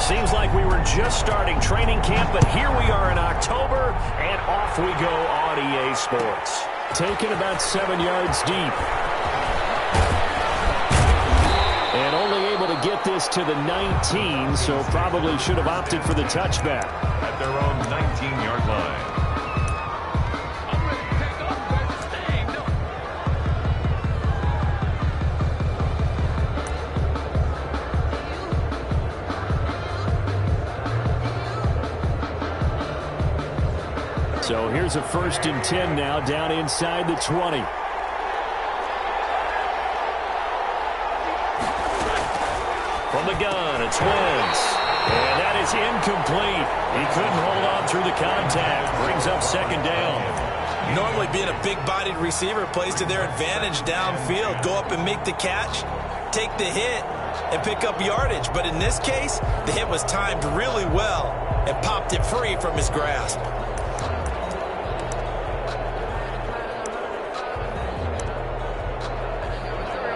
Seems like we were just starting training camp, but here we are in October, and off we go on EA Sports. Taken about 7 yards deep. And only able to get this to the 19, so probably should have opted for the touchback. At their own 19-yard line. So here's a 1st and 10 now, down inside the 20. From the gun, it's Wentz. And that is incomplete. He couldn't hold on through the contact. Brings up 2nd down. Normally being a big-bodied receiver plays to their advantage downfield. Go up and make the catch, take the hit, and pick up yardage. But in this case, the hit was timed really well and popped it free from his grasp.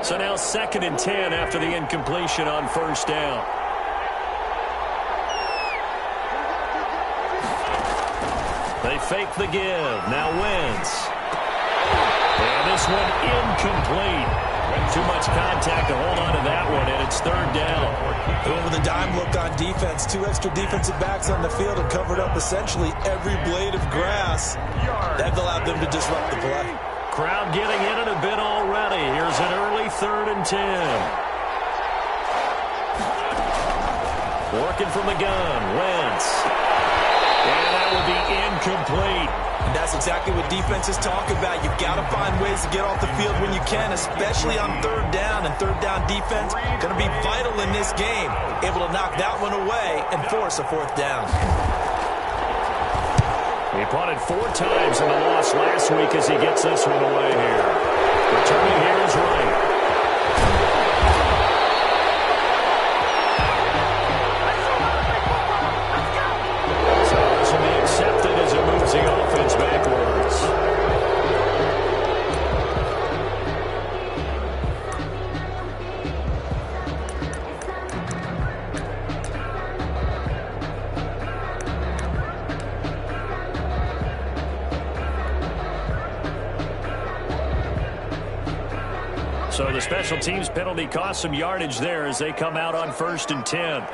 So now 2nd and 10 after the incompletion on 1st down. They fake the give. Now Wentz. And this one incomplete. Too much contact to hold on to that one, and it's 3rd down. With a dime look on defense, 2 extra defensive backs on the field and covered up essentially every blade of grass. That allowed them to disrupt the play. Crowd getting in it a bit already. Here's an early 3rd and 10. Working from the gun, Wentz. And that will be incomplete. And that's exactly what defenses talk about. You've got to find ways to get off the field when you can, especially on 3rd down. And 3rd down defense going to be vital in this game. Able to knock that one away and force a 4th down. He punted 4 times in the loss last week as he gets this one away here. Returning here is Wright. So this will be accepted as it moves the offense backwards. So the special teams penalty cost some yardage there as they come out on 1st and 10.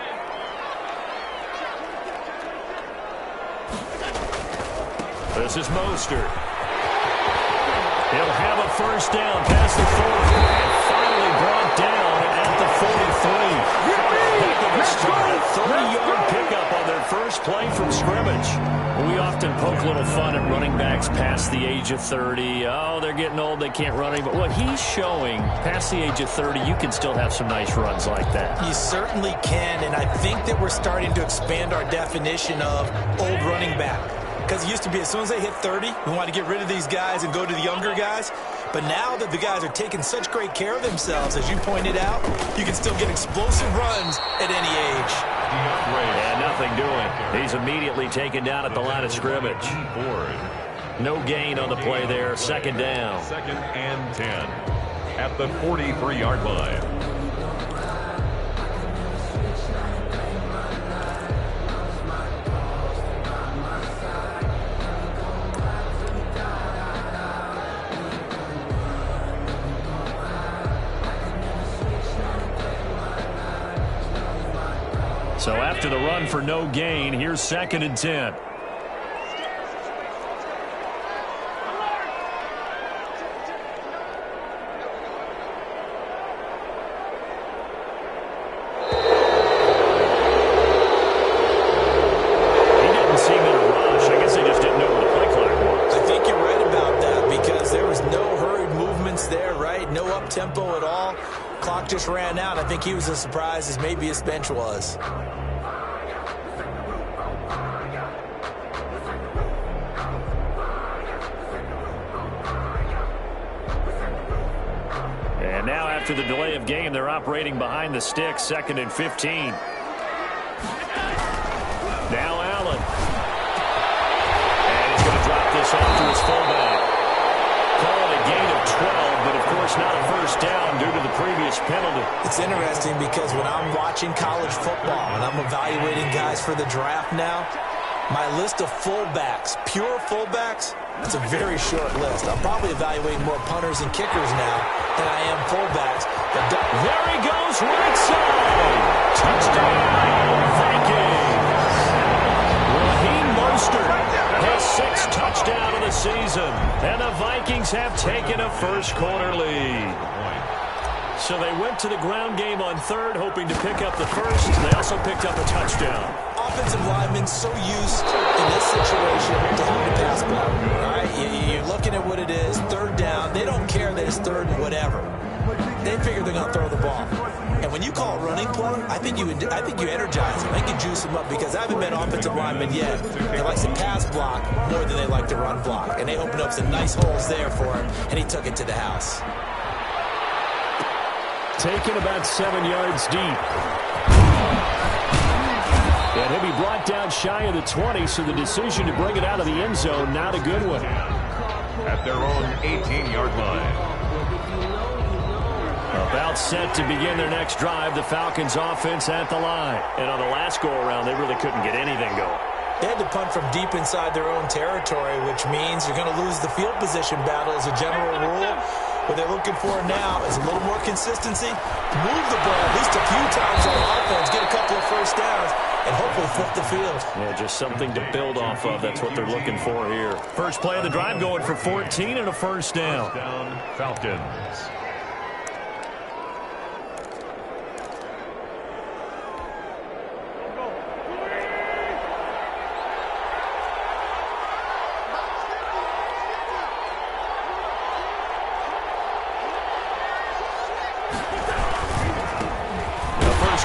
This is Mostert. He'll have a 1st down past the 40. And finally brought down at the 43. A 30-yard pickup on their first play from scrimmage. We often poke a little fun at running backs past the age of 30. Oh, they're getting old, they can't run anymore. What he's showing, past the age of 30, you can still have some nice runs like that. You certainly can, and I think that we're starting to expand our definition of old running back. Because it used to be as soon as they hit 30, we want to get rid of these guys and go to the younger guys. But now that the guys are taking such great care of themselves, as you pointed out, you can still get explosive runs at any age. And nothing doing. He's immediately taken down at the line of scrimmage. No gain on the play there. 2nd down. 2nd and 10 at the 43-yard line. So after the run for no gain, here's 2nd and 10. Tempo at all. Clock just ran out. I think he was as surprised as maybe his bench was. And now after the delay of game, they're operating behind the sticks, 2nd and 15. Now Allen. And he's going to drop this off to his fullback. Call it a gain of 12, but of course it's not a first down due to the previous penalty. It's interesting because when I'm watching college football and I'm evaluating guys for the draft now, my list of fullbacks, pure fullbacks, it's a very short list. I'm probably evaluating more punters and kickers now than I am fullbacks. But there he goes, right side. Touchdown, Vikings. Raheem Mostert has 6 touchdowns of the season, and the Vikings have taken a first-quarter lead. So they went to the ground game on third, hoping to pick up the first. They also picked up a touchdown. Offensive linemen so used in this situation to having to pass block. All right, you're looking at what it is, third down. They don't care that it's third and whatever. They figure they're going to throw the ball. And when you call a running play, I think you energize them. I think you juice them up because I haven't met offensive linemen yet that likes to pass block more than they like to run block. And they opened up some nice holes there for him, and he took it to the house. Taken about 7 yards deep. And he'll be brought down shy of the 20, so the decision to bring it out of the end zone, not a good one. At their own 18-yard line. About set to begin their next drive, the Falcons offense at the line. And on the last go-around, they really couldn't get anything going. They had to punt from deep inside their own territory, which means you're going to lose the field position battle as a general rule. What they're looking for now is a little more consistency, move the ball at least a few times on offense, get a couple of first downs, and hopefully flip the field. Yeah, just something to build off of. That's what they're looking for here. First play of the drive going for 14 and a first down. First down, Falcons.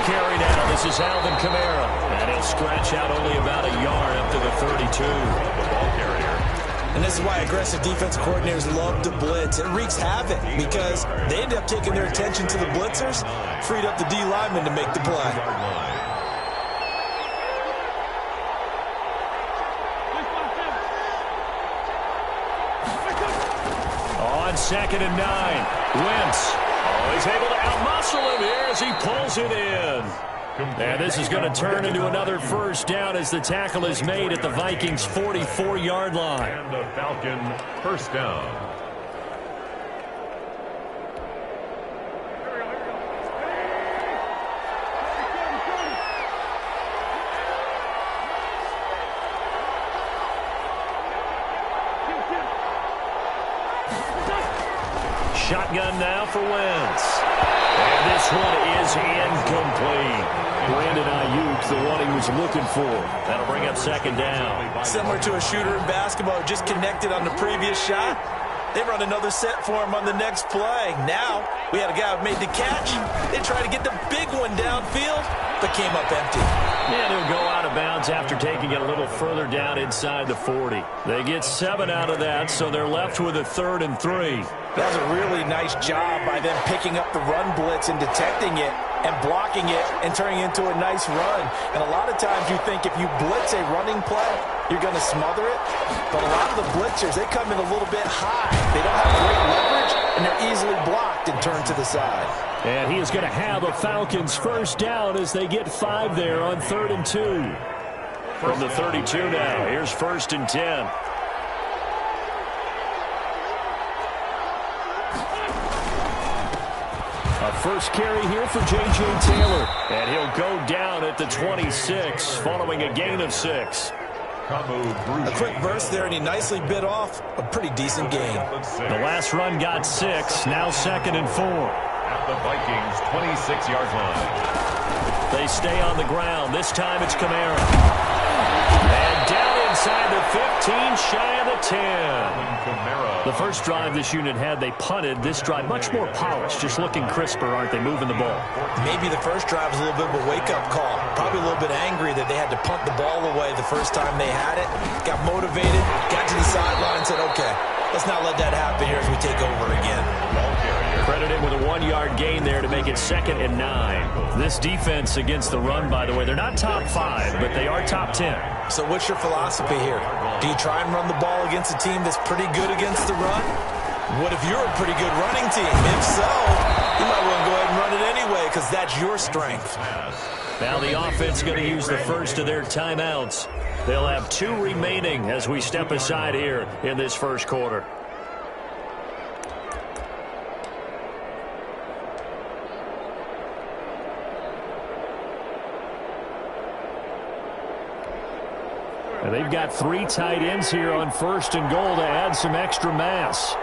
Carry now. This is Alvin Kamara. And he'll scratch out only about a yard up to the 32. The ball carrier. And this is why aggressive defense coordinators love to blitz. It wreaks havoc because they end up taking their attention to the blitzers, freed up the D lineman to make the play. On 2nd and 9. Wentz. Oh, he's able to outmuscle him here as he pulls it in. And this is going to turn into another first down as the tackle is made at the Vikings' 44-yard line. And the Falcon first down. Shotgun now for Wentz. And this one is incomplete. Brandon Ayuk, the one he was looking for. That'll bring up second down. Similar to a shooter in basketball, just connected on the previous shot. They run another set for him on the next play. Now, we had a guy who made the catch. They tried to get the big one downfield, but came up empty. And he'll go out of bounds after taking it a little further down inside the 40. They get 7 out of that, so they're left with a 3rd and 3. That was a really nice job by them picking up the run blitz and detecting it and blocking it and turning it into a nice run. And a lot of times you think if you blitz a running play, you're going to smother it. But a lot of the blitzers, they come in a little bit high. They don't have great leverage, and they're easily blocked and turned to the side. And he is going to have a Falcons first down as they get 5 there on 3rd and 2. From the 32 now, here's 1st and 10. A first carry here for J.J. Taylor. And he'll go down at the 26 following a gain of 6. A quick burst there, and he nicely bit off a pretty decent gain. The last run got 6, now 2nd and 4. At the Vikings' 26-yard line. They stay on the ground. This time it's Kamara. And down inside the 15, shy of the 10. The first drive this unit had, they punted. This drive, much more polished, just looking crisper, aren't they, moving the ball? Maybe the first drive was a little bit of a wake-up call. Probably a little bit angry that they had to punt the ball away the first time they had it. Got motivated, got to the sideline, and said, okay, let's not let that happen here as we take over again. Credit him with a 1-yard gain there to make it 2nd and 9. This defense against the run, by the way, they're not top 5, but they are top 10. So what's your philosophy here? Do you try and run the ball against a team that's pretty good against the run? What if you're a pretty good running team? If so, you might want to go ahead and run it anyway because that's your strength. Now the offense going to use the first of their timeouts. They'll have 2 remaining as we step aside here in this first quarter. And they've got 3 tight ends here on 1st and goal to add some extra mass.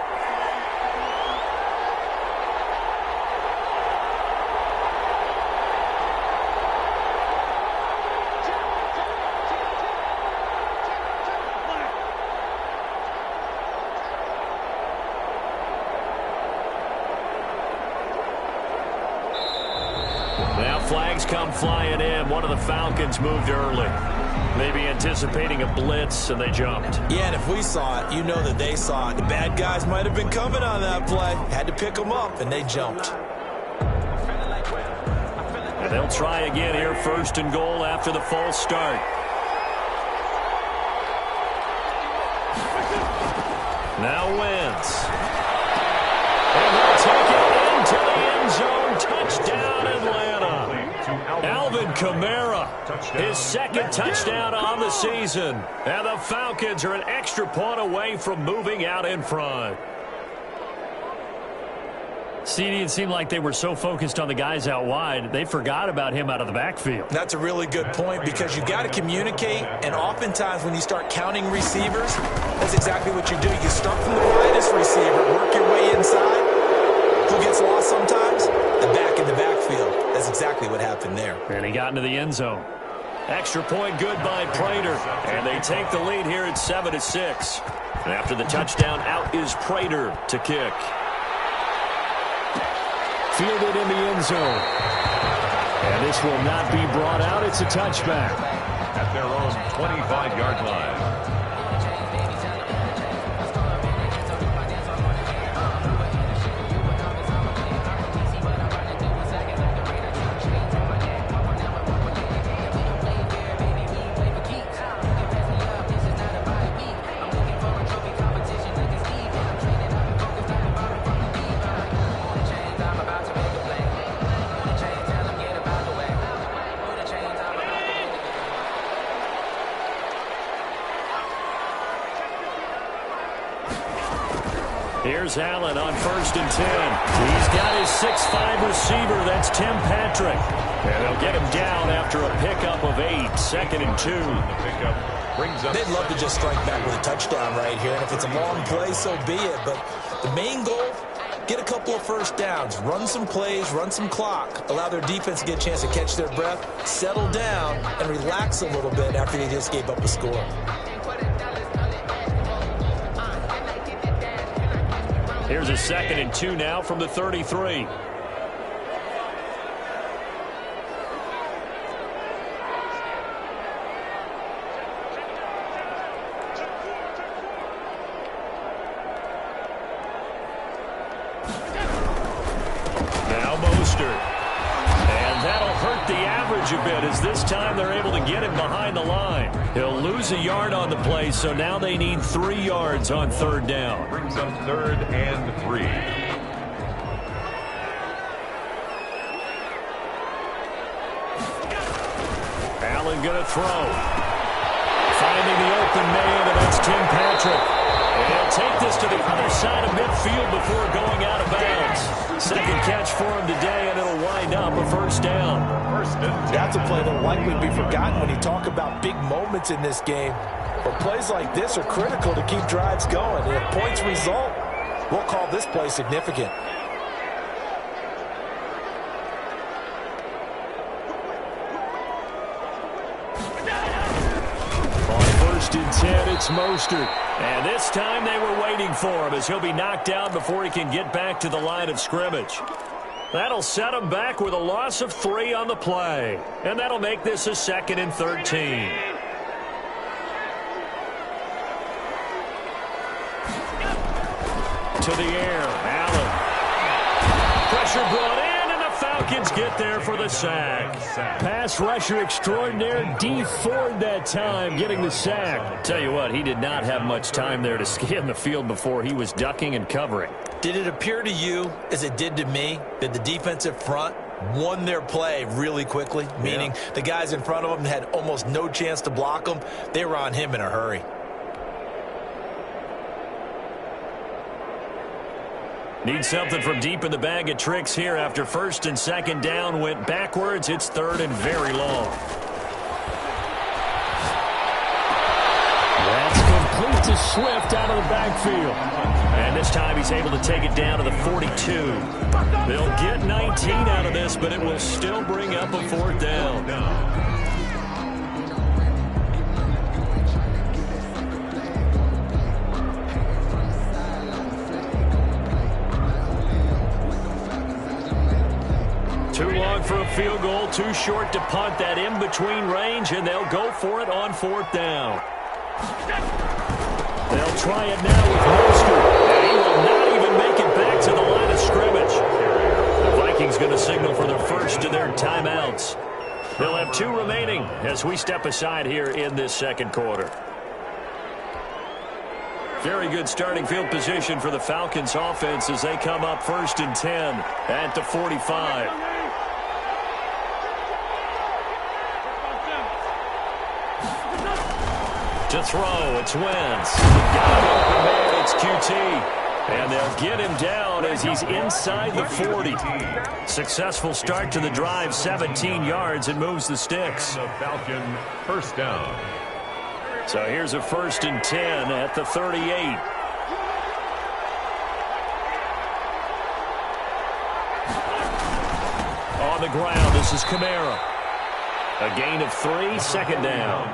Now flags come flying in. One of the Falcons moved early. Maybe anticipating a blitz, and they jumped. Yeah, and if we saw it, you know that they saw it. The bad guys might have been coming on that play. Had to pick them up, and they jumped. And they'll try again here, 1st and goal after the false start. Now Wentz. And he'll take it into the end zone. Touchdown, Atlanta. Alvin Kamara, his 2nd touchdown on the season. And the Falcons are an extra point away from moving out in front. CD, it seemed like they were so focused on the guys out wide, they forgot about him out of the backfield. That's a really good point because you got to communicate, and oftentimes when you start counting receivers, that's exactly what you do. You start from the widest receiver, work your way inside. Who gets lost sometimes? The back in the backfield. That's exactly what happened there. And he got into the end zone. Extra point good by Prater. And they take the lead here at 7-6. And after the touchdown, out is Prater to kick. Fielded in the end zone. And this will not be brought out. It's a touchback. At their own 25-yard line. Here's Allen on 1st and 10. He's got his 6'5 receiver. That's Tim Patrick. And they'll get him down after a pickup of 8. 2nd and 2. The pickup brings up. They'd love to just strike back with a touchdown right here. And if it's a long play, so be it. But the main goal, get a couple of first downs. Run some plays, run some clock. Allow their defense to get a chance to catch their breath, settle down, and relax a little bit after they just gave up a score. Here's a 2nd and 2 now from the 33. Now Mostert. And that'll hurt the average a bit as this time they're able to get him behind the line. He'll lose a yard on the play, so now they need 3 yards on 3rd down. Brings up 3rd and 3. Allen going to throw. Finding the open man, and that's Tim Patrick. And he'll take this to the other side of midfield before going out of bounds. 2nd catch for him today, and it'll wind up a 1st down. That's a play that'll likely be forgotten when you talk about big moments in this game. But plays like this are critical to keep drives going. And if points result, we'll call this play significant. On 1st and 10, it's Mostert. And this time they were waiting for him as he'll be knocked down before he can get back to the line of scrimmage. That'll set him back with a loss of 3 on the play. And that'll make this a 2nd and 13. To the air, Allen. Pressure brought in, and the Falcons Falcons get there for the sack. Pass rusher extraordinaire, D Ford that time, getting the sack. Tell you what, he did not have much time there to scan the field before he was ducking and covering. Did it appear to you, as it did to me, that the defensive front won their play really quickly? Meaning the guys in front of them had almost no chance to block them. They were on him in a hurry. Need something from deep in the bag of tricks here after first and second down went backwards. It's third and very long. That's complete to Swift out of the backfield. And this time he's able to take it down to the 42. They'll get 19 out of this, but it will still bring up a fourth down. Too long for a field goal, too short to punt. That in-between range, and they'll go for it on fourth down. They'll try it now with Mostert, and he will not even make it back to the line of scrimmage. The Vikings going to signal for their first of their timeouts. They'll have 2 remaining as we step aside here in this second quarter. Very good starting field position for the Falcons offense as they come up first and 10 at the 45. To throw, it's Wentz. Got it open man, it's QT. And they'll get him down as he's inside the 40. Successful start to the drive, 17 yards, and moves the sticks. The Falcon first down. So here's a first and 10 at the 38. On the ground, this is Kamara. A gain of 3, second down.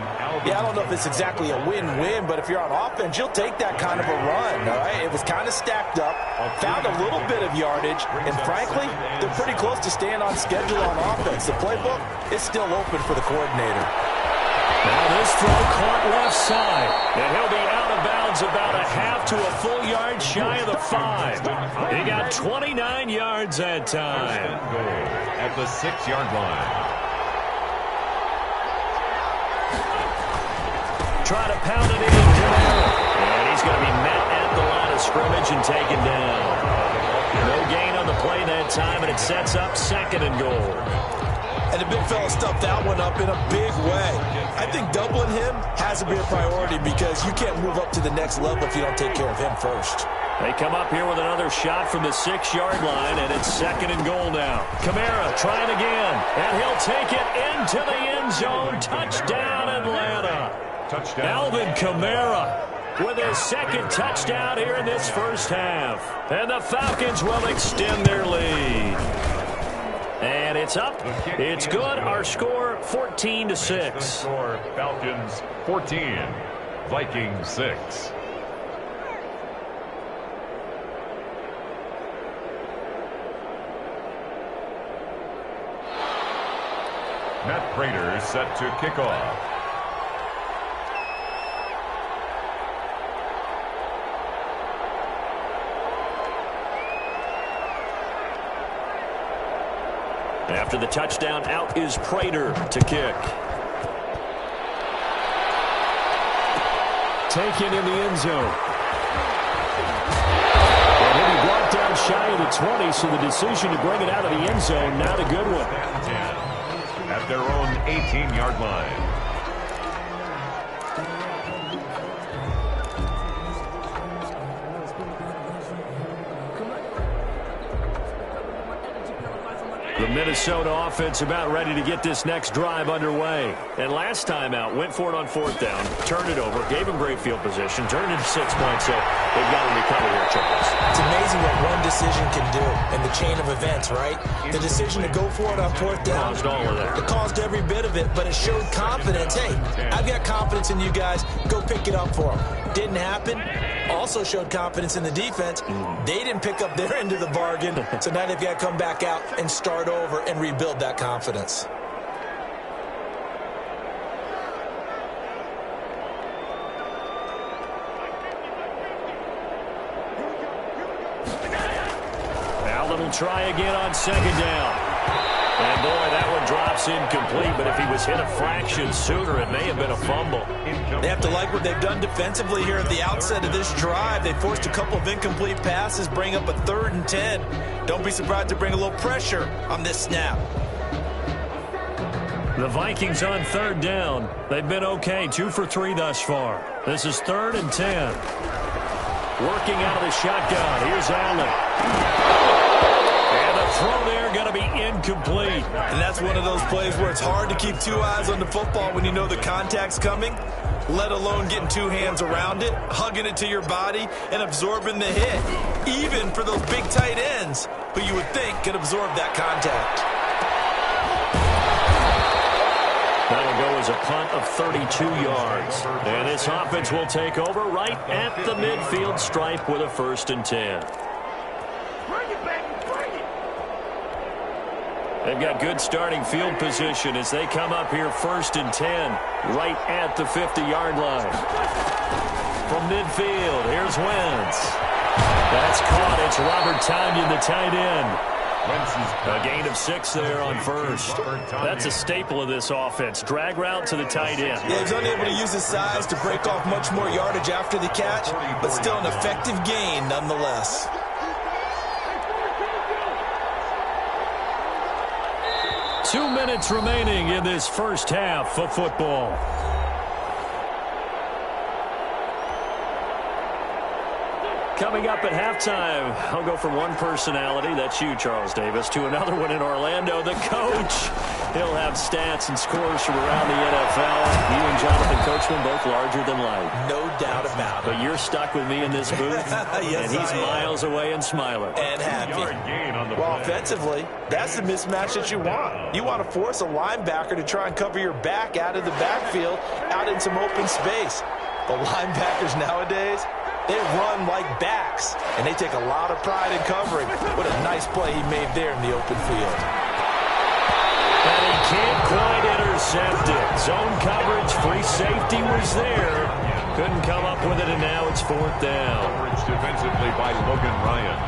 Yeah, I don't know if it's exactly a win-win, but if you're on offense, you'll take that kind of a run, all right? It was kind of stacked up, found a little bit of yardage, and frankly, they're pretty close to staying on schedule on offense. The playbook is still open for the coordinator. Now this throw caught left side, and he'll be out of bounds about a half to a full yard shy of the 5. He got 29 yards that time. At the 6-yard line. Try to pound it in. And he's going to be met at the line of scrimmage and taken down. No gain on the play that time, and it sets up second and goal. And the big fella stuffed that one up in a big way. I think doubling him has to be a priority because you can't move up to the next level if you don't take care of him first. They come up here with another shot from the 6-yard line, and it's second and goal now. Kamara trying again, and he'll take it into the end zone. Touchdown, Atlanta. Touchdown. Alvin Kamara with his second touchdown here in this first half. And the Falcons will extend their lead. And it's up. It's good. Our score, 14-6. Score, Falcons 14, Vikings 6. Matt Prater set to kick off. After the touchdown, out is Prater to kick. Taken in the end zone. And he'll be brought down shy of the 20, so the decision to bring it out of the end zone, not a good one. At their own 18-yard line. The Minnesota offense about ready to get this next drive underway. And last time out, went for it on fourth down, turned it over, gave him great field position, turned into 6 points, so they've got to recover here, Charles. It's amazing what one decision can do in the chain of events, right? The decision to go for it on fourth down. Caused all of that. It caused every bit of it, but it showed confidence. Hey, I've got confidence in you guys. Go pick it up for them. Didn't happen. Also showed confidence in the defense. They didn't pick up their end of the bargain, so now they've got to come back out and start over and rebuild that confidence. Allen will try again on second down. And boy, that one drops incomplete, but if he was hit a fraction sooner, it may have been a fumble. They have to like what they've done defensively here at the outset of this drive. They forced a couple of incomplete passes, bring up a 3rd and 10. Don't be surprised to bring a little pressure on this snap. The Vikings on 3rd down. They've been okay, 2 for 3 thus far. This is 3rd and 10. Working out of the shotgun. Here's Allen. And the throw there going to be incomplete. And that's one of those plays where it's hard to keep 2 eyes on the football when you know the contact's coming, let alone getting 2 hands around it, hugging it to your body, and absorbing the hit, even for those big tight ends who you would think could absorb that contact. That'll go as a punt of 32 yards. And this offense will take over right at the midfield stripe with a 1st and 10. They've got good starting field position as they come up here 1st and 10, right at the 50-yard line. From midfield, here's Wentz. That's caught. It's Robert Tonyan, the tight end. A gain of 6 there on 1st. That's a staple of this offense. Drag route to the tight end. Yeah, he's unable to use his size to break off much more yardage after the catch, but still an effective gain nonetheless. 2 minutes remaining in this first half of football. Coming up at halftime, I'll go from one personality, that's you, Charles Davis, to another one in Orlando, the coach. He'll have stats and scores from around the NFL. You and Jonathan Coachman both larger than life. No doubt about it. But you're stuck with me in this booth, yes, and he's miles away and smiling. And happy. Well, offensively, that's the mismatch that you want. You want to force a linebacker to try and cover your back out of the backfield, out in some open space. The linebackers nowadays, they run like backs, and they take a lot of pride in covering. What a nice play he made there in the open field. And he can't quite intercept it. Zone coverage, free safety was there. Couldn't come up with it, and now it's 4th down. Coverage defensively by Logan Ryan.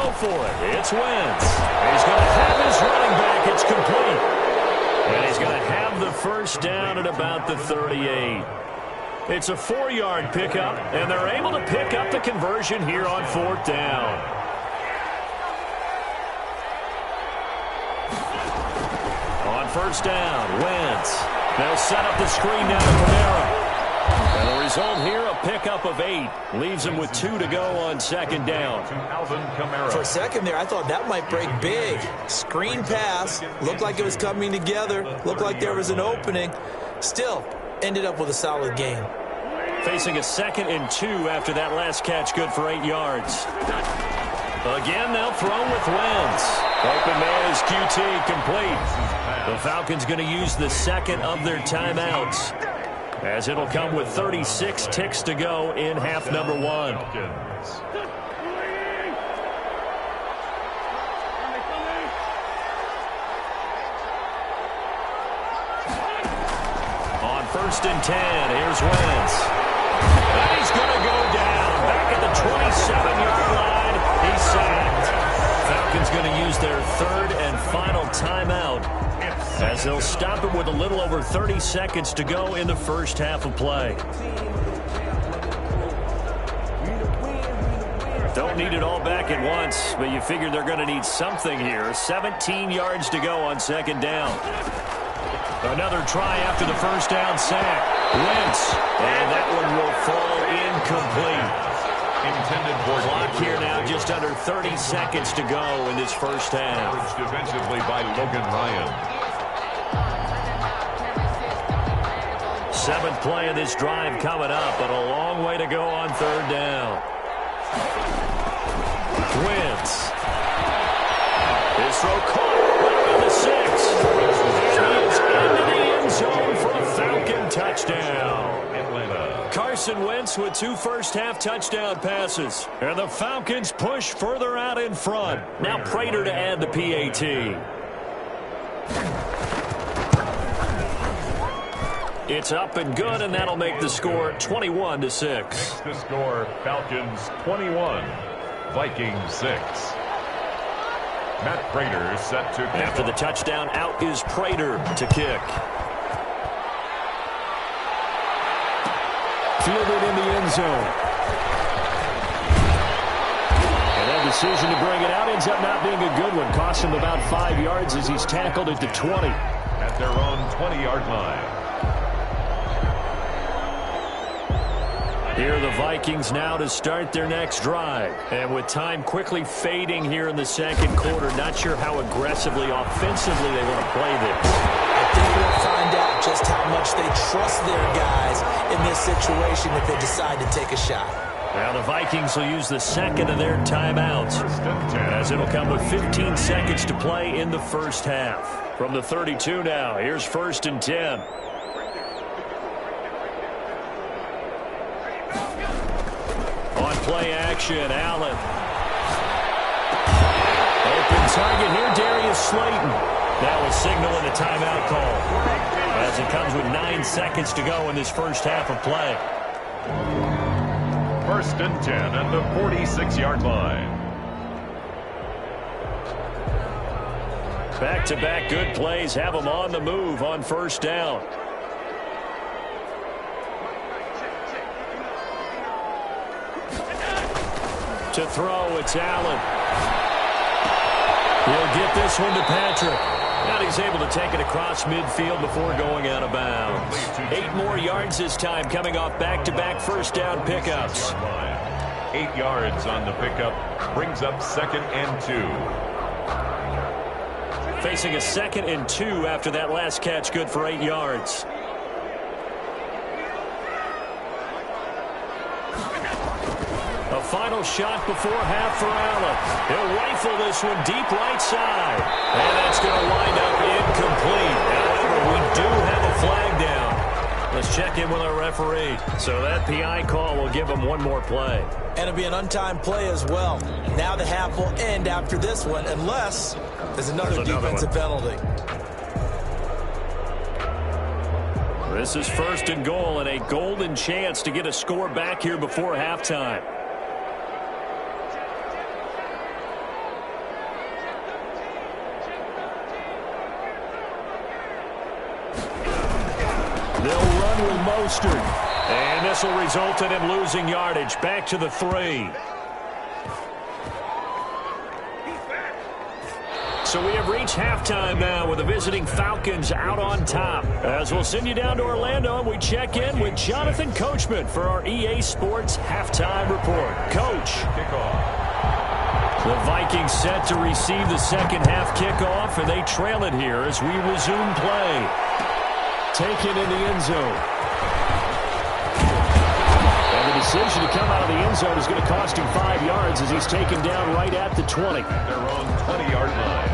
For it. It's Wentz. He's going to have his running back. It's complete. And he's going to have the 1st down at about the 38. It's a 4-yard pickup, and they're able to pick up the conversion here on 4th down. On 1st down, Wentz. They'll set up the screen now to Kamara. And the result here, a pickup of 8. Leaves him with 2 to go on 2nd down. For a second there, I thought that might break big. Screen pass. Looked like it was coming together. Looked like there was an opening. Still, ended up with a solid gain. Facing a 2nd and 2 after that last catch, good for 8 yards. Again, they'll throw with Wentz. Open man is QT, complete. The Falcons going to use the 2nd of their timeouts, as it'll come with 36 ticks to go in half number 1. On 1st and 10, here's Wentz. And he's going to go down. Back at the 27-yard line, he's sacked. Falcons going to use their 3rd and final timeout, as they'll stop it with a little over 30 seconds to go in the first half of play. Don't need it all back at once, but you figure they're going to need something here. 17 yards to go on 2nd down. Another try after the 1st down sack. Wentz, and that one will fall incomplete. Intended for clock here now, just under 30 seconds to go in this first half. Defensively by Logan Ryan. 7th play of this drive coming up, but a long way to go on 3rd down. Wentz. His throw caught right on the 6. And he is zone for a Falcon touchdown. Atlanta. Carson Wentz with 2 first-half touchdown passes. And the Falcons push further out in front. Now Prater to add the PAT. It's up and good, and that'll make the score 21-6. The score, Falcons 21, Vikings 6. Matt Prater set to kick. After the touchdown, out is Prater to kick. Fielded in the end zone. And that decision to bring it out ends up not being a good one. Cost him about 5 yards as he's tackled at the 20. At their own 20-yard line. Here are the Vikings now to start their next drive. And with time quickly fading here in the second quarter, not sure how aggressively, offensively they want to play this. I think we'll find out just how much they trust their guys in this situation if they decide to take a shot. Now the Vikings will use the second of their timeouts, as it'll come with 15 seconds to play in the first half. From the 32 now, here's 1st and 10. On play action, Allen. Open target here, Darius Slayton. That was signaling a timeout call, as it comes with 9 seconds to go in this first half of play. 1st and 10 at the 46-yard line. Back-to-back good plays have them on the move on 1st down. To throw, it's Allen. He'll get this one to Patrick. And he's able to take it across midfield before going out of bounds. 8 more yards this time, coming off back-to-back first down pickups. 8 yards on the pickup, brings up 2nd and 2. Facing a 2nd and 2 after that last catch, good for 8 yards. A final shot before half for Allen. He'll rifle this one deep right side. And that's going to wind up incomplete. However, we do have a flag down. Let's check in with our referee. So that PI call will give him one more play. And it'll be an untimed play as well. Now the half will end after this one, unless there's another defensive penalty. This is 1st and goal, and a golden chance to get a score back here before halftime. They'll run with Mostert. And this will result in him losing yardage. Back to the 3. So we have reached halftime now with the visiting Falcons out on top. As we'll send you down to Orlando, and we check in with Jonathan Coachman for our EA Sports Halftime Report. Coach. Kickoff. The Vikings set to receive the second half kickoff, and they trail it here as we resume play. Taken in the end zone. And the decision to come out of the end zone is going to cost him 5 yards as he's taken down right at the 20. Their own 20-yard line.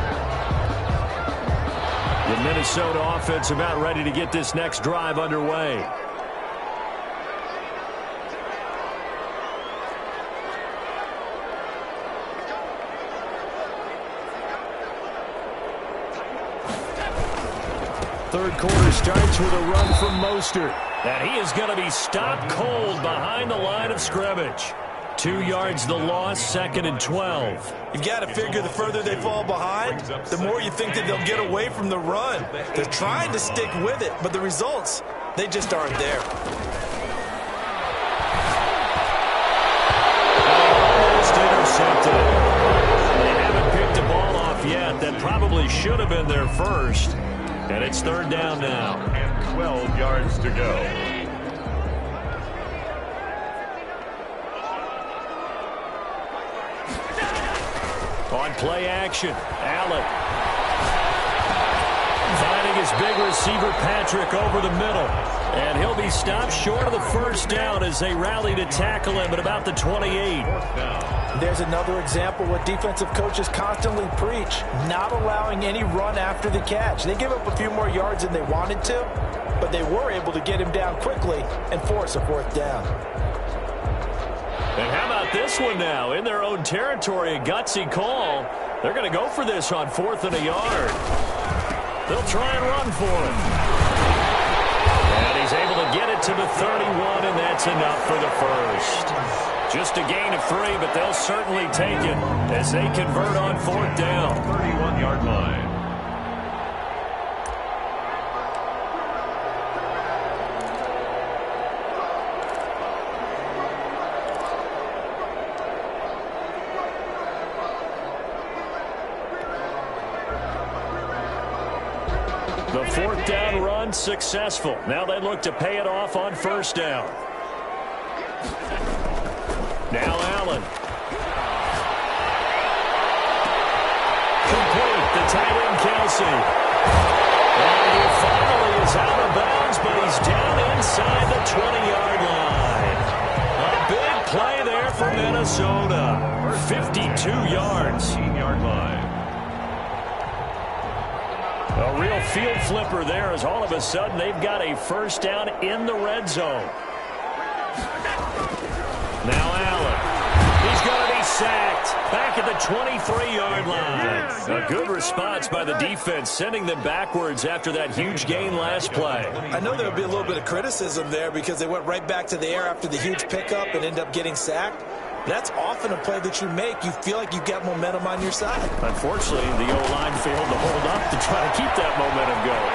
The Minnesota offense about ready to get this next drive underway. Third quarter starts with a run from Mostert. And he is going to be stopped cold behind the line of scrimmage. 2 yards the loss, 2nd and 12. You've got to figure the further they fall behind, the more you think that they'll get away from the run. They're trying to stick with it, but the results, they just aren't there. Almost intercepted. They haven't picked the ball off yet. That probably should have been their first. And it's 3rd down now. And 12 yards to go. On play action, Allen. Finding his big receiver, Patrick, over the middle. And he'll be stopped short of the first down as they rally to tackle him at about the 28. There's another example what defensive coaches constantly preach, not allowing any run after the catch. They give up a few more yards than they wanted to, but they were able to get him down quickly and force a 4th down. And how about this one now? In their own territory, a gutsy call. They're going to go for this on 4th and a yard. They'll try and run for it. And he's able to get it to the 31, and that's enough for the first. Just a gain of 3, but they'll certainly take it as they convert on 4th down. 31-yard line. The 4th down run successful. Now they look to pay it off on 1st down. Now Allen. Complete. The tight end, Kelsey. And he finally is out of bounds, but he's down inside the 20-yard line. A big play there for Minnesota. 52 yards. 15-yard line. A real field flipper there as all of a sudden they've got a 1st down in the red zone. Now Allen. He's going to be sacked. Back at the 23-yard line. A good response by the defense, sending them backwards after that huge gain last play. I know there would be a little bit of criticism there because they went right back to the air after the huge pickup and ended up getting sacked. That's often a play that you make. You feel like you've got momentum on your side. Unfortunately, the O-line failed to hold up to try to keep that momentum going.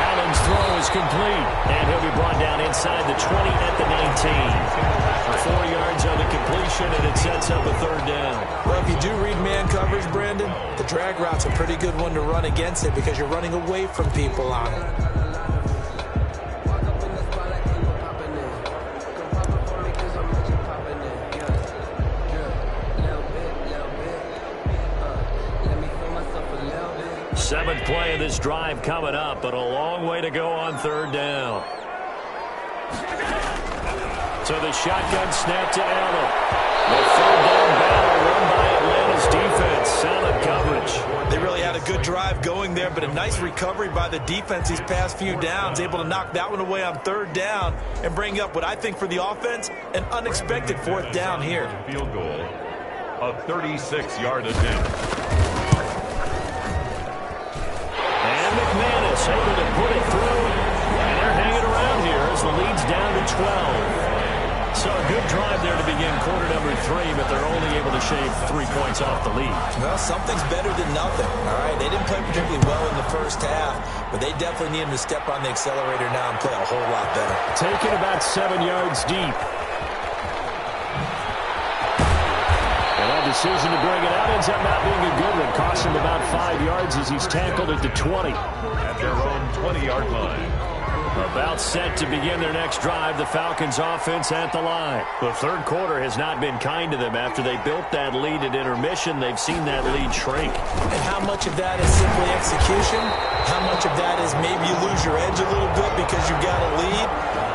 Allen's throw is complete, and he'll be brought down inside the 20 at the 19. 4 yards on the completion, and it sets up a 3rd down. Well, if you do read man coverage, Brandon, the drag route's a pretty good one to run against it because you're running away from people on it. Seventh play of this drive coming up, but a long way to go on 3rd down. So the shotgun snap to Allen. The 3rd down battle won by Atlanta's defense. Solid coverage. They really had a good drive going there, but a nice recovery by the defense these past few downs. Able to knock that one away on 3rd down and bring up what I think for the offense, an unexpected 4th down here. Field goal. A 36-yard attempt. McManus able to put it through, and they're hanging around here as the lead's down to 12. So a good drive there to begin quarter number 3, but they're only able to shave 3 points off the lead. Well, something's better than nothing, all right? They didn't play particularly well in the first half, but they definitely need them to step on the accelerator now and play a whole lot better. Taken about 7 yards deep. Decision to bring it out ends up not being a good one. Costs him about 5 yards as he's tackled at the 20. At their own 20-yard line. About set to begin their next drive, the Falcons offense at the line. The 3rd quarter has not been kind to them. After they built that lead at intermission, they've seen that lead shrink. And how much of that is simply execution? How much of that is maybe you lose your edge a little bit because you've got a lead?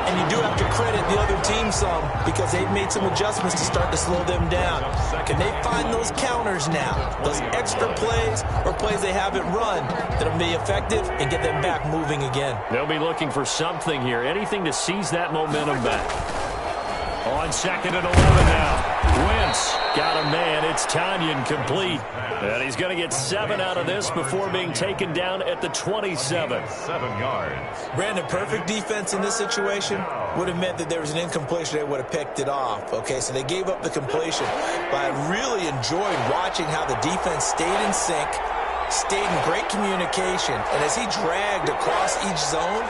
And you do have to credit the other team some because they've made some adjustments to start to slow them down. Can they find those counters now, those extra plays or plays they haven't run that'll be effective and get them back moving again? They'll be looking for something here, anything to seize that momentum back. On 2nd and 11 now. Wentz got a man. It's Tanyan complete. And he's going to get 7 out of this before being taken down at the 27. 7 yards. Brandon, perfect defense in this situation would have meant that there was an incompletion. They would have picked it off. Okay, so they gave up the completion. But I really enjoyed watching how the defense stayed in sync, stayed in great communication. And as he dragged across each zone,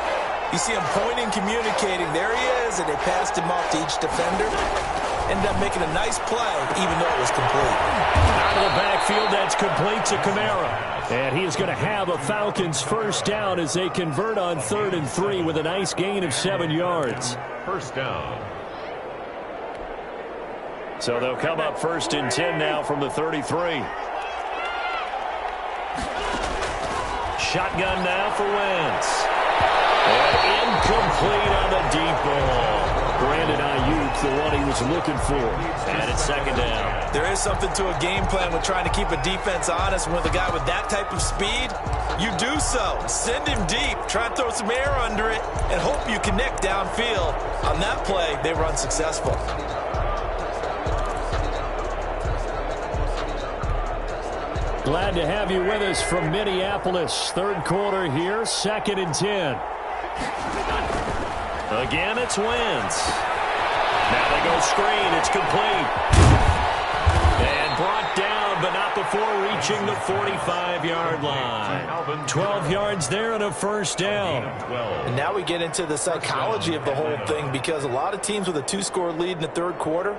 you see him pointing, communicating. There he is, and they passed him off to each defender. Ended up making a nice play, even though it was complete. Out of the backfield, that's complete to Kamara. And he is going to have a Falcons 1st down as they convert on 3rd and 3 with a nice gain of 7 yards. 1st down. So they'll come up 1st and 10 now from the 33. Shotgun now for Wentz. And incomplete on the deep ball. Brandon Ayuk the one he was looking for. And it's second down. There is something to a game plan with trying to keep a defense honest. And with a guy with that type of speed, you do so. Send him deep. Try and throw some air under it and hope you connect downfield. On that play, they were unsuccessful. Glad to have you with us from Minneapolis. Third quarter here, 2nd and 10. Again, it's Wentz. Now they go screen. It's complete. And brought down, but not before reaching the 45-yard line. 12 yards there and a first down. And now we get into the psychology of the whole thing, because a lot of teams with a 2-score lead in the third quarter,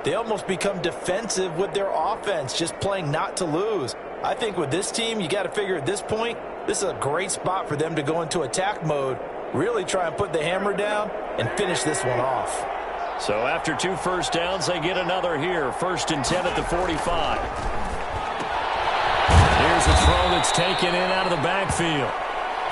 they almost become defensive with their offense, just playing not to lose. I think with this team, you got to figure at this point, this is a great spot for them to go into attack mode, really try and put the hammer down and finish this one off. So after 2 first downs, they get another here. 1st and 10 at the 45. Here's a throw that's taken in out of the backfield.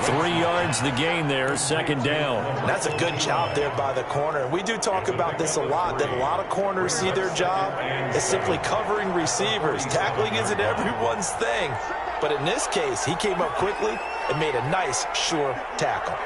3 yards the gain there, 2nd down. That's a good job there by the corner. We do talk about this a lot, that a lot of corners see their job as simply covering receivers. Tackling isn't everyone's thing. But in this case, he came up quickly and made a nice, sure tackle.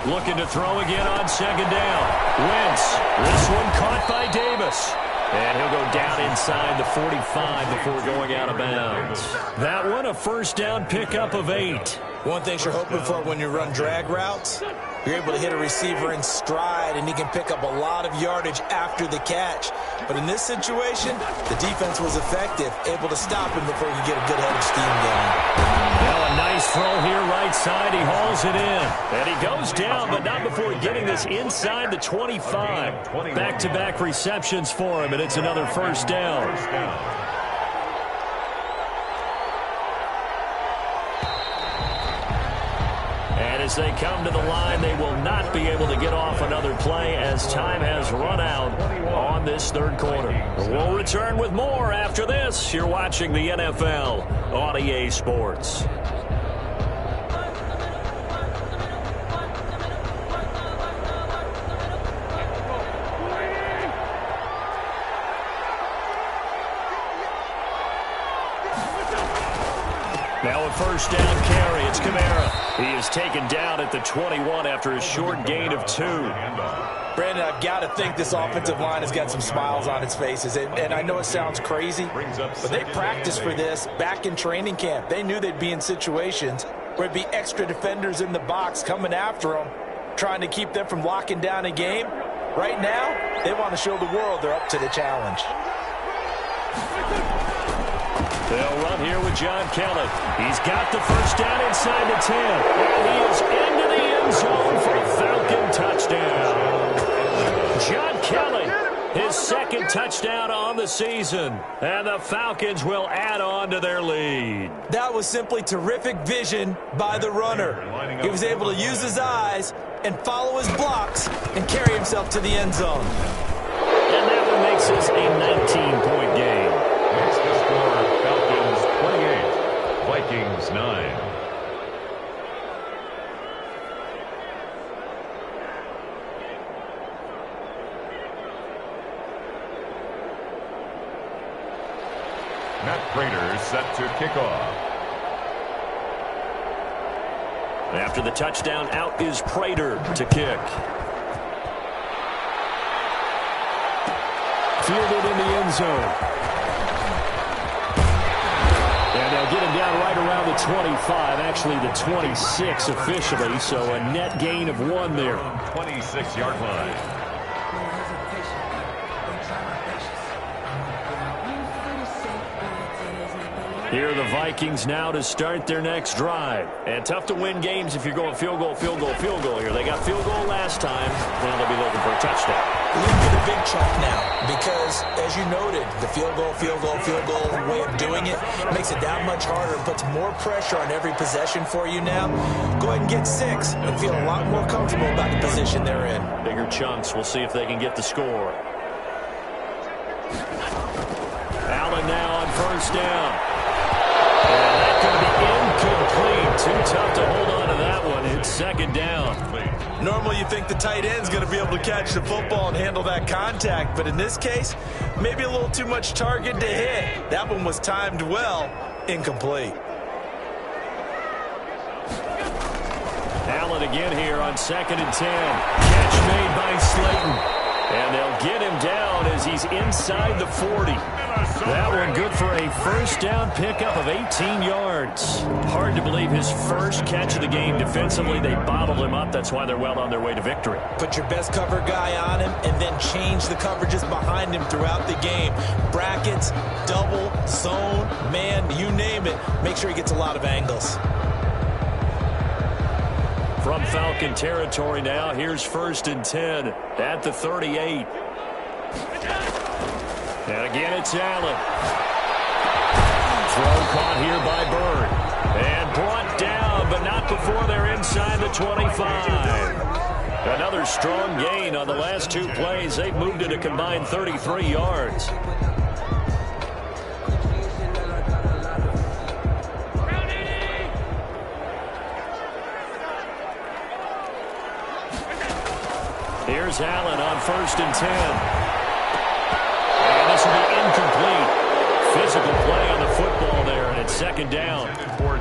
Looking to throw again on 2nd down. Wentz. This one caught by Davis. And he'll go down inside the 45 before going out of bounds. That one, a first down pickup of 8. One thing you're hoping for when you run drag routes, you're able to hit a receiver in stride, and he can pick up a lot of yardage after the catch. But in this situation, the defense was effective, able to stop him before he could get a good head of steam going. Now a nice throw here right side. He hauls it in. And he goes down, but not before getting this inside the 25. Back-to-back receptions for him, and it's another first down. And as they come to the line, they will not be able to get off another play as time has run out on this third quarter. We'll return with more after this. You're watching the NFL on EA Sports. Now a first down carry. It's Kamara. He is taken down at the 21 after a short gain of 2. Brandon, I've got to think this offensive line has got some smiles on its faces. And I know it sounds crazy, but they practiced for this back in training camp. They knew they'd be in situations where it'd be extra defenders in the box coming after them, trying to keep them from locking down a game. Right now, they want to show the world they're up to the challenge. They'll run here with John Kelly. He's got the first down inside the 10. And he is into the end zone for a Falcon touchdown. John Kelly, his 2nd touchdown on the season. And the Falcons will add on to their lead. That was simply terrific vision by the runner. He was able to use his eyes and follow his blocks and carry himself to the end zone. And that one makes this a 19-point game. Makes the score Falcons 28, Vikings 9. Matt Prater set to kick off. After the touchdown, out is Prater to kick. Fielded in the end zone. And they'll get him down right around the 25, actually the 26 officially, so a net gain of 1 there. 26-yard line. Here are the Vikings now to start their next drive. And tough to win games if you're going field goal, field goal, field goal here. They got field goal last time. Well, they'll be looking for a touchdown. Look for the big chunk now because, as you noted, the field goal way of doing it makes it that much harder and puts more pressure on every possession for you now. Go ahead and get 6 and feel a lot more comfortable about the position they're in. Bigger chunks. We'll see if they can get the score. Allen now on first down. And that going to be incomplete. too tough to hold on to that one. It's second down. Normally you think the tight end's going to be able to catch the football and handle that contact, but in this case, maybe a little too much target to hit. That one was timed well, incomplete. Allen again here on 2nd and 10. Catch made by Slayton. And they'll get him down as he's inside the 40. That one good for a first down pickup of 18 yards. Hard to believe his first catch of the game defensively. They bottled him up. That's why they're well on their way to victory. Put your best cover guy on him and then change the coverages behind him throughout the game. Brackets, double, zone, man, you name it. Make sure he gets a lot of angles. From Falcon territory now, here's 1st and 10 at the 38. And again, it's Allen. Throw caught here by Bird. And brought down, but not before they're inside the 25. Another strong gain on the last 2 plays. They've moved it a combined 33 yards. Here's Allen on 1st and 10. And this will be incomplete. Physical play on the football there, and it's 2nd down.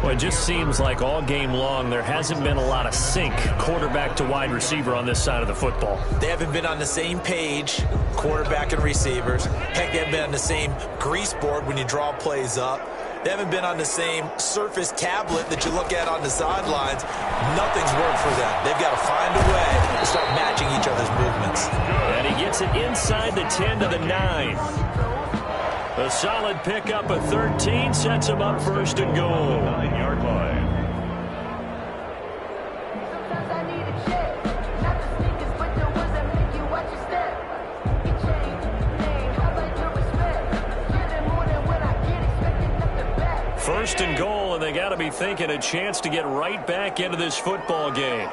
Well, it just seems like all game long there hasn't been a lot of sync quarterback to wide receiver on this side of the football. They haven't been on the same page, quarterback and receivers. Heck, they haven't been on the same grease board when you draw plays up. They haven't been on the same surface tablet that you look at on the sidelines. Nothing's worked for them. They've got to find a way to start matching each other's movements. And he gets it inside the 10 to the 9. A solid pickup of 13 sets him up 1st and goal. 9-yard line. First and goal, and they got to be thinking a chance to get right back into this football game.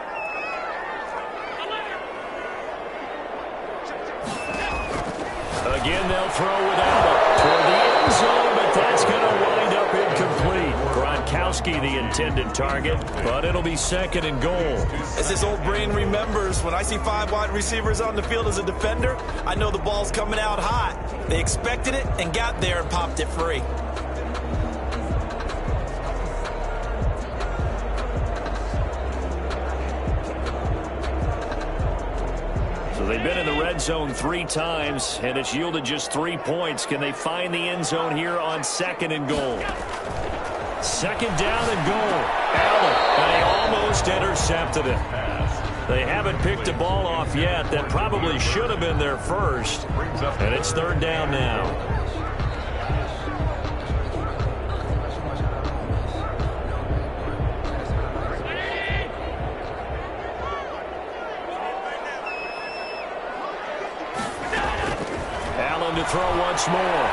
Again, they'll throw with Allen toward the end zone, but that's going to wind up incomplete. Gronkowski, the intended target, but it'll be 2nd and goal. As his old brain remembers, when I see 5 wide receivers on the field as a defender, I know the ball's coming out hot. They expected it and got there and popped it free. They've been in the red zone 3 times, and it's yielded just 3 points. Can they find the end zone here on 2nd and goal? 2nd down and goal. Allen, and he almost intercepted it. They haven't picked a ball off yet. That probably should have been their first. And it's 3rd down now. To throw once more. And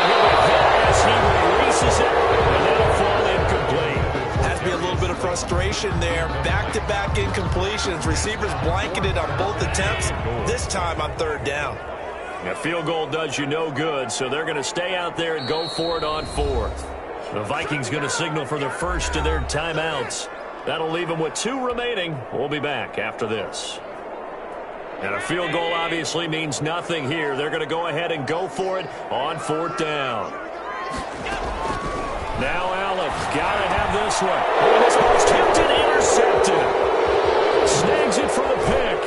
he'll be hit as he releases it, and that'll fall incomplete. Has to be a little bit of frustration there. Back-to-back incompletions. Receivers blanketed on both attempts, this time on 3rd down. A field goal does you no good, so they're going to stay out there and go for it on 4th. The Vikings going to signal for the first of their timeouts. That'll leave them with 2 remaining. We'll be back after this. And a field goal obviously means nothing here. They're going to go ahead and go for it on 4th down. Now Allen, got to have this one. Oh, this ball's tipped and intercepted. Snags it for the pick.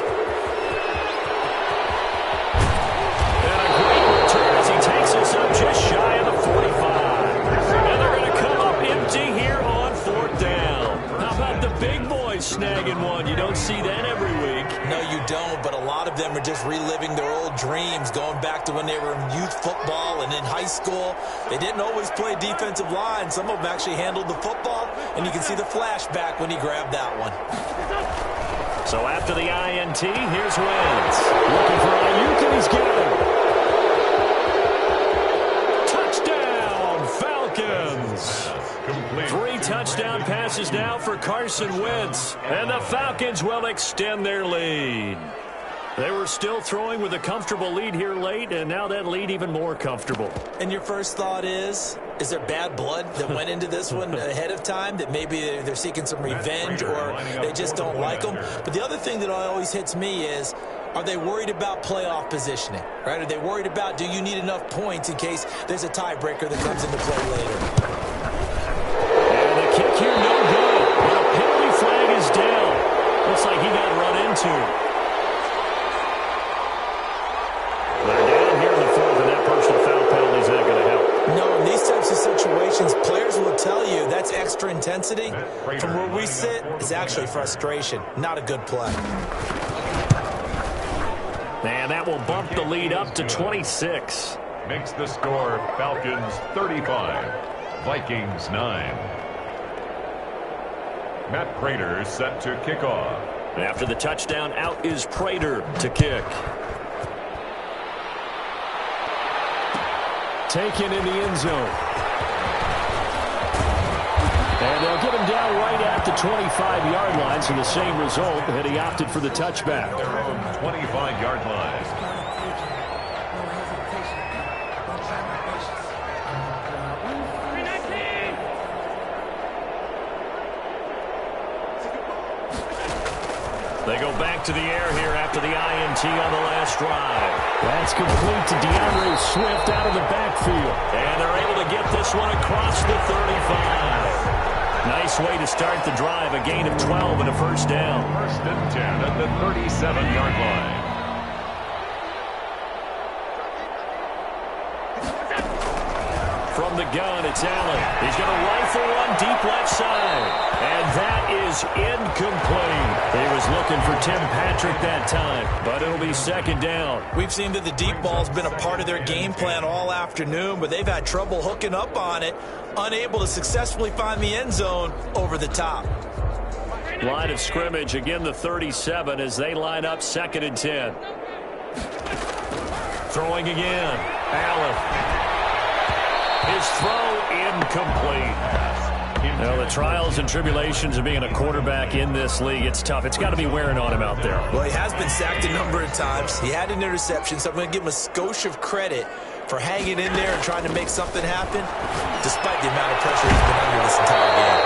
And a great return as he takes us up just shy of the 45. And they're going to come up empty here on 4th down. How about the big boys snagging one? You don't see that every week. No, you don't, but a lot of them are just reliving their old dreams, going back to when they were in youth football and in high school. They didn't always play defensive line. Some of them actually handled the football, and you can see the flashback when he grabbed that one. So after the INT, here's Wentz. Looking for Ayuk, and he's given. Touchdown, Falcons. 3 touchdown passes now for Carson Wentz, and the Falcons will extend their lead. They were still throwing with a comfortable lead here late, and now that lead even more comfortable. And your first thought is there bad blood that went into this one ahead of time, that maybe they're seeking some revenge or they just don't like them? But the other thing that always hits me is, are they worried about playoff positioning, right? Are they worried about, do you need enough points in case there's a tiebreaker that comes into play later? And the kick here, no good. But a penalty flag is down. Looks like he got run into. They're down here in the fourth, and that personal foul penalty is not going to help. No, in these types of situations, players will tell you that's extra intensity. From where we sit, it's actually frustration, not a good play. And that will bump the lead up to 26. Makes the score Falcons 35, Vikings 9. Matt Prater set to kick off. After the touchdown, out is Prater to kick. Taken in the end zone. And they'll get him down right at the 25-yard line, so the same result, and he opted for the touchback. Their own 25-yard line. They go back to the air here after the INT on the last drive. That's complete to DeAndre Swift out of the backfield. And they're able to get this one across the 35. Nice way to start the drive, a gain of 12 and a first down. First and 10 at the 37-yard line. From the gun, it's Allen. He's going to rifle one deep left side. And that is incomplete. He was looking for Tim Patrick that time, but it'll be second down. We've seen that the deep ball's been a part of their game plan all afternoon, but they've had trouble hooking up on it, unable to successfully find the end zone over the top. Line of scrimmage, again the 37 as they line up second and 10. Throwing again. Allen. His throw incomplete. You know, the trials and tribulations of being a quarterback in this league, it's tough. It's got to be wearing on him out there. Well, he has been sacked a number of times. He had an interception, so I'm going to give him a skosh of credit for hanging in there and trying to make something happen, despite the amount of pressure he's been under this entire game.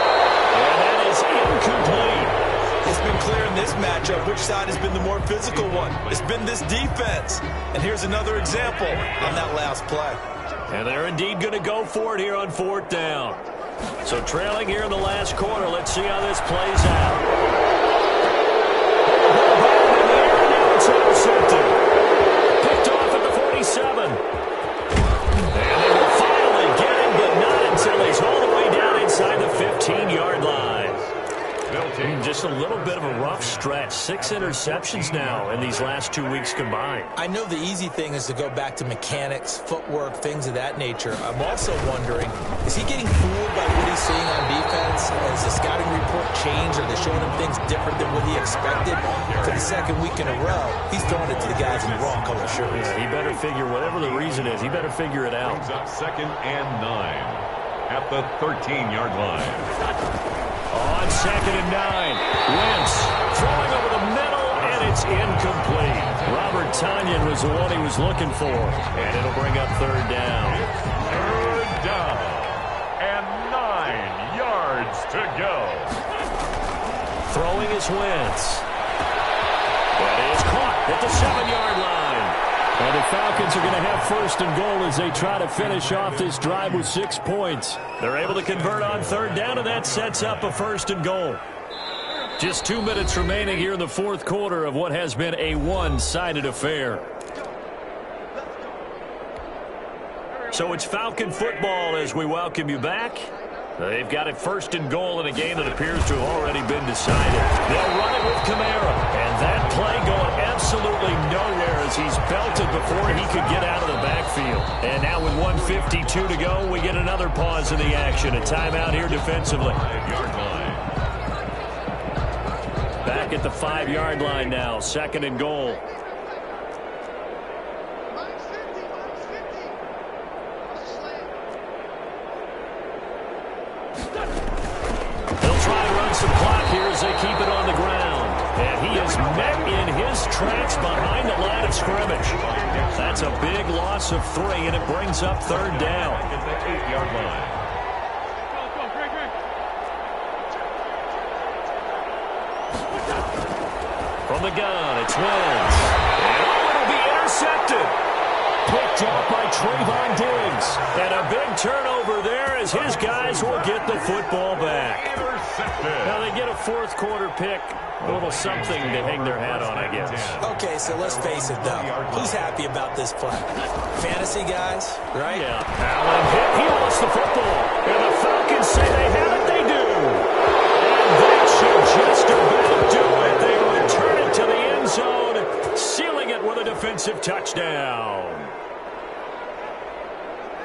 And that is incomplete. It's been clear in this matchup which side has been the more physical one. It's been this defense. And here's another example on that last play. And they're indeed going to go for it here on fourth down. So trailing here in the last quarter. Let's see how this plays out. In the air, now it's intercepted. Picked off at the 47. And they will finally get him, but not until he's all the way down inside the 15-yard line. Just a little bit of a rough stretch. 6 interceptions now in these last 2 weeks combined. I know the easy thing is to go back to mechanics, footwork, things of that nature. I'm also wondering, is he getting fooled by what he's seeing on defense? Has the scouting report changed? Are they showing him things different than what he expected? For the second week in a row, he's throwing it to the guys in the wrong color shirts. Yeah, he better figure, whatever the reason is, he better figure it out. Brings up second and 9 at the 13-yard line. On second and 9, Wentz throwing over the middle, and it's incomplete. Robert Tonyan was the one he was looking for, and it'll bring up third down. Third down, and 9 yards to go. Throwing is Wentz. That is caught at the 7-yard line. And the Falcons are going to have first and goal as they try to finish off this drive with 6 points. They're able to convert on third down, and that sets up a first and goal. Just 2 minutes remaining here in the fourth quarter of what has been a one-sided affair. So it's Falcon football as we welcome you back. They've got it first and goal in a game that appears to have already been decided. They'll run it with Kamara. And that play going absolutely nowhere as he's belted before he could get out of the backfield. And now with 1:52 to go, we get another pause in the action. A timeout here defensively. 5-yard line. Back at the 5-yard line now. Second and goal. They'll try to run some clock here as they keep it on the ground. And he is met in his tracks behind the line of scrimmage. That's a big loss of 3, and it brings up 3rd down. At the 8-yard line. From the gun, it's Wentz. And it'll be intercepted. Picked off by Trayvon Diggs. And a big turnover there as his guys will get the football back. Now they get a 4th quarter pick. A little something to hang their hat on, I guess. Okay, so let's face it, though. Who's happy about this play? Fantasy guys, right? Yeah. Allen hit. He lost the football. And the Falcons say they have it. They do. And that should just about do it. They return it to the end zone, sealing it with a defensive touchdown.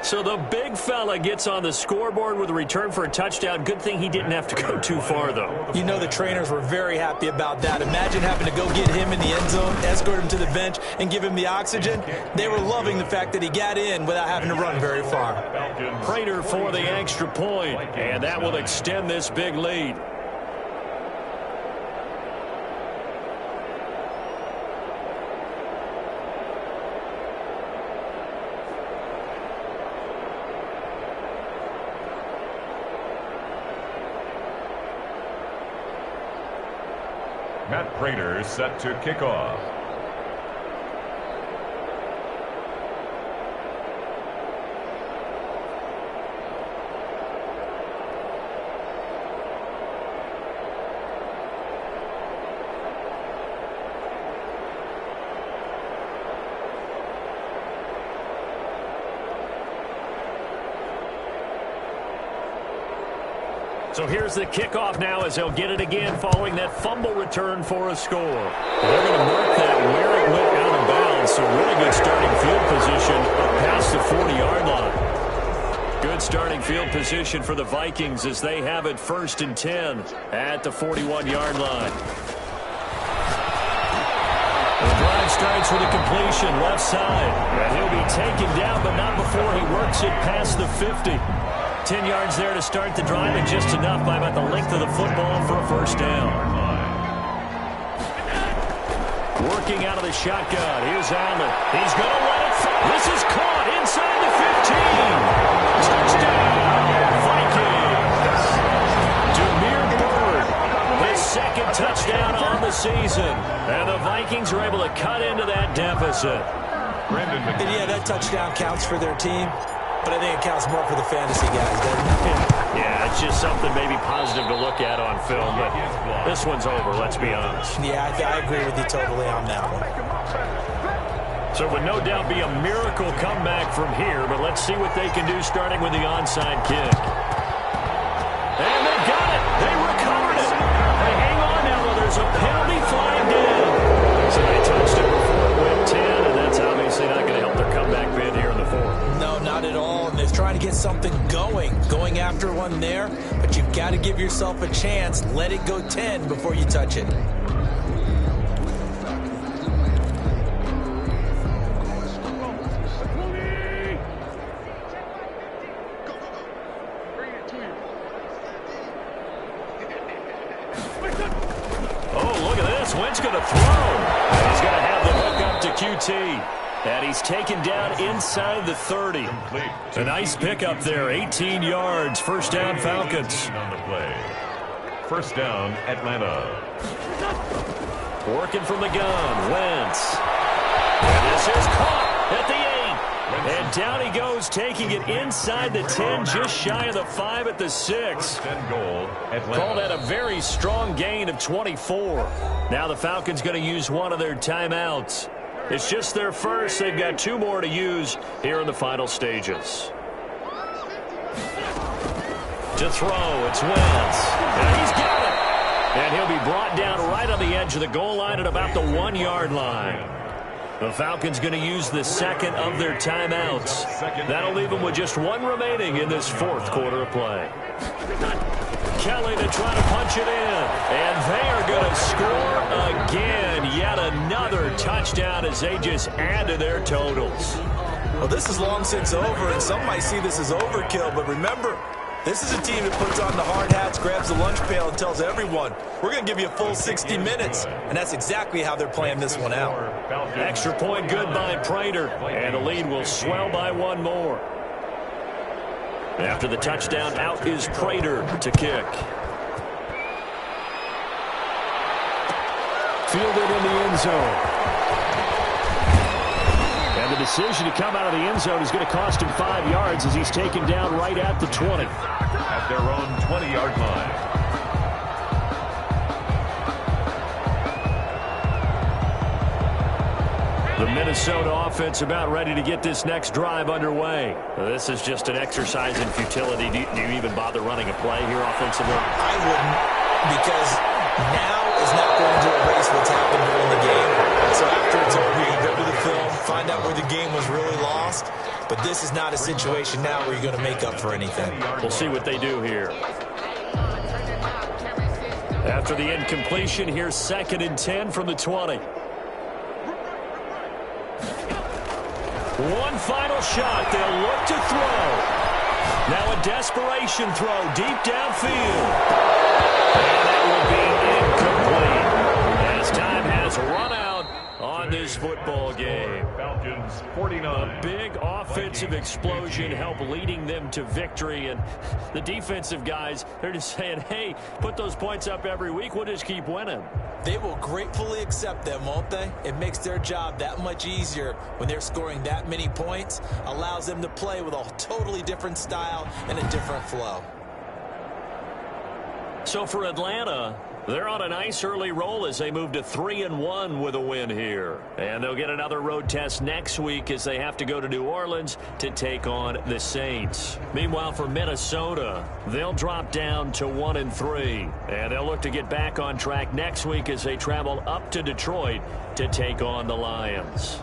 So the big fella gets on the scoreboard with a return for a touchdown. Good thing he didn't have to go too far, though. You know the trainers were very happy about that. Imagine having to go get him in the end zone, escort him to the bench, and give him the oxygen. They were loving the fact that he got in without having to run very far. Prater for the extra point, and that will extend this big lead. Matt Prater set to kick off. So here's the kickoff now as they'll get it again following that fumble return for a score. They're going to mark that where it went out of bounds. So really good starting field position up past the 40-yard line. Good starting field position for the Vikings as they have it 1st and 10 at the 41-yard line. The drive starts with a completion left side. And he'll be taken down, but not before he works it past the 50. 10 yards there to start the drive, and just enough by about the length of the football for a 1st down. Working out of the shotgun. Here's Allen. He's going to let it fall. This is caught inside the 15. Touchdown, Vikings. Demir Bird, his 2nd touchdown on the season. And the Vikings are able to cut into that deficit. And yeah, that touchdown counts for their team. But I think it counts more for the fantasy guys, doesn't it? Yeah, it's just something maybe positive to look at on film, but this one's over, let's be honest. Yeah, I agree with you totally on that one. So it would no doubt be a miracle comeback from here, but let's see what they can do starting with the onside kick. And they got it! They recovered it! They hang on now, though. There's a penalty flagged in. So they touched it before it went 10, and that's obviously not going to help their comeback bid here in the 4th. No, not at all. And they're trying to get something going after one there. But you've got to give yourself a chance. Let it go 10 before you touch it. Oh, look at this. Wentz going to throw. And he's going to have the hook up to QT. And he's taken down inside the 30. A nice pickup there, 18 yards. 1st down, Falcons. On the play. 1st down, Atlanta. Working from the gun, Wentz. And this is caught at the 8. And down he goes, taking it inside the 10, just shy of the 5 at the 6. 10 goal, Atlanta. Call that a very strong gain of 24. Now the Falcons going to use one of their timeouts. It's just their first. They've got 2 more to use here in the final stages. To throw, it's Wentz. And he's got it. And he'll be brought down right on the edge of the goal line at about the 1-yard line. The Falcons going to use the 2nd of their timeouts. That'll leave them with just 1 remaining in this 4th quarter of play. Kelly to try to punch it in. And they are going to score again. Yet another touchdown as they just add to their totals. Well, this is long since over, and some might see this as overkill. But remember, This is a team that puts on the hard hats, grabs the lunch pail, and tells everyone, we're going to give you a full 60 minutes. And that's exactly how they're playing this one out. Extra point good by Prater, and the lead will swell by one more. After the touchdown, out is Prater to kick. Fielded in the end zone. And the decision to come out of the end zone is going to cost him 5 yards as he's taken down right at the 20. At their own 20-yard line. The Minnesota offense about ready to get this next drive underway. This is just an exercise in futility. Do you even bother running a play here offensively? I wouldn't, because now is not going to erase what's happened during the game. So after it's agreed, go to the film, find out where the game was really lost. But this is not a situation now where you're going to make up for anything. We'll see what they do here. After the incompletion, here's 2nd and 10 from the 20. One final shot. They'll look to throw. Now a desperation throw deep downfield. And that will be incomplete as time has run out on this football game. Falcons 49. A big offensive explosion helped leading them to victory. And the defensive guys, they're just saying, hey, put those points up every week. We'll just keep winning. They will gratefully accept them, won't they? It makes their job that much easier when they're scoring that many points. Allows them to play with a totally different style and a different flow. So for Atlanta, they're on a nice early roll as they move to 3-1 with a win here. And they'll get another road test next week as they have to go to New Orleans to take on the Saints. Meanwhile, for Minnesota, they'll drop down to 1-3. And they'll look to get back on track next week as they travel up to Detroit to take on the Lions.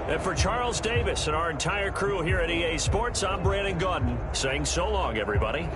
And for Charles Davis and our entire crew here at EA Sports, I'm Brandon Gaudin saying so long, everybody.